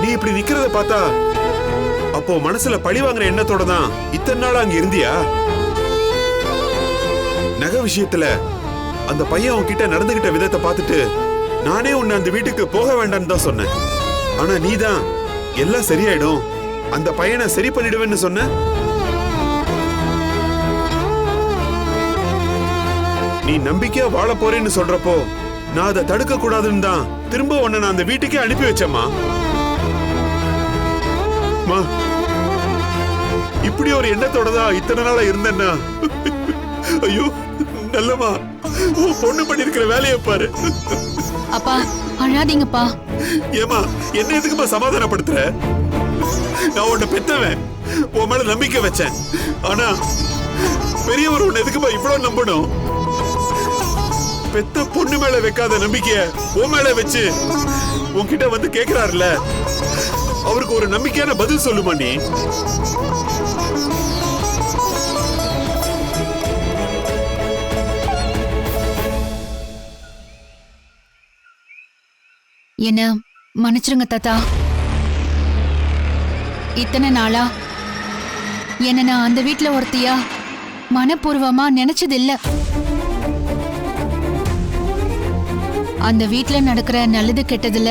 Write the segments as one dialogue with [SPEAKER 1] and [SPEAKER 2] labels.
[SPEAKER 1] நீ இப்படி நிக்கிறத பார்த்தா அப்போ மனசுல பழி வாங்குற எண்ணத்தோட தான் இத்தனை நாள் அங்க இருந்தியா? நகை விஷயத்துல அந்த பையன் உன்கிட்ட நடந்துகிட்ட விதத்தை பார்த்துட்டு நானே உன்னை அந்த வீட்டுக்கு போக வேண்டாம்னு தான் சொன்னேன். ஆனா நீதான் எல்லாம் சரியாயிடும், அந்த பையனை சரி பண்ணிடுவேன்னு சொன்ன. நீ நம்பிக்கையா வாழ போறேன்னு சொல்றப்போ நான் அதை தடுக்க கூடாதுன்னு தான் திரும்ப உன்னை நான் அந்த வீட்டுக்கே அனுப்பி வச்சேம்மா. இப்படி ஒரு எண்ணத்தோட தான் இத்தனை நாளா இருந்தேன்னா, ஐயோ நல்லமா உன் பொண்ணு பண்ணிருக்கிற வேலையை பாரு.
[SPEAKER 2] அப்பா அழாதீங்கப்பா.
[SPEAKER 1] ஏமா என்ன எதுக்குமா சமாதானப்படுத்துற? நான் உன்னை பெத்தவன், உன் மேல நம்பிக்கை வச்சேன். ஆனா பெரியவர் உன்னை எதுக்குமா இவ்வளவு நம்பணும்? பெத்த பொண்ணு மேல வைக்காத நம்பிக்கைய உன் மேல வச்சு உன்கிட்ட வந்து கேக்குறாருல, அவருக்கு ஒரு நம்பிக்கையான பதில் சொல்லுமா நீ?
[SPEAKER 2] என்ன மன்னிச்சிருங்க தாத்தா. இத்தனை நாளா என்ன நான் அந்த வீட்டுல ஒருத்தியா மனப்பூர்வமா நினைச்சது இல்ல. அந்த வீட்டுல நடக்கிற நல்லது கெட்டதுல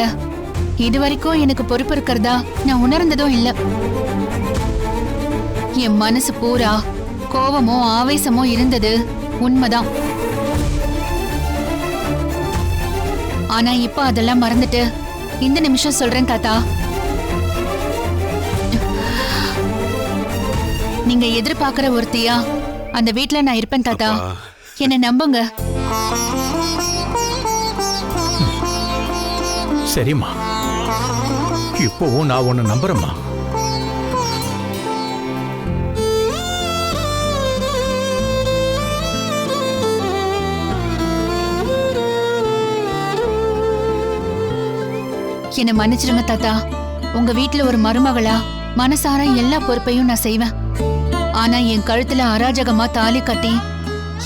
[SPEAKER 2] இது வரைக்கும் எனக்கு பொறுப்பு இருக்கிறதா நான் உணர்ந்ததும் இல்ல. என் மனசு பூரா கோவமோ ஆவேசமோ இருந்தது உண்மைதான். ஆனா இப்ப அதெல்லாம் மறந்துட்டு இந்த நிமிஷம் சொல்றேன் தாத்தா, நீங்க எதிர்பார்க்கிற ஒருத்தியா அந்த வீட்டுல நான் இருப்பேன் தாத்தா. என்ன நம்புங்க.
[SPEAKER 3] சரிம்மா, இப்போவும் நான் உன்னை நம்புறேம்மா.
[SPEAKER 2] என்ன மன்னிச்சிருங்க தாத்தா. உங்க வீட்டுல ஒரு மருமகளா மனசார எல்லா பொறுப்பையும் நான் செய்வேன். ஆனா என் கழுத்துல அராஜகமா தாலி கட்டி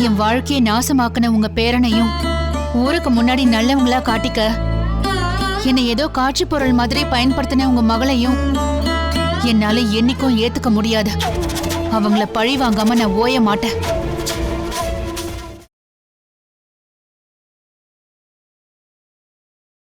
[SPEAKER 2] என் வாழ்க்கையை நாசமாக்குன உங்க பேரனையும் ஊருக்கு முன்னாடி நல்லவங்களா காட்டிக்க என்னை ஏதோ காட்சி பொருள் மாதிரி பயன்படுத்தின உங்க மகளையும் என்னால என்னைக்கும் ஏத்துக்க முடியாது. அவங்கள பழி வாங்காம நான் ஓய மாட்டேன்.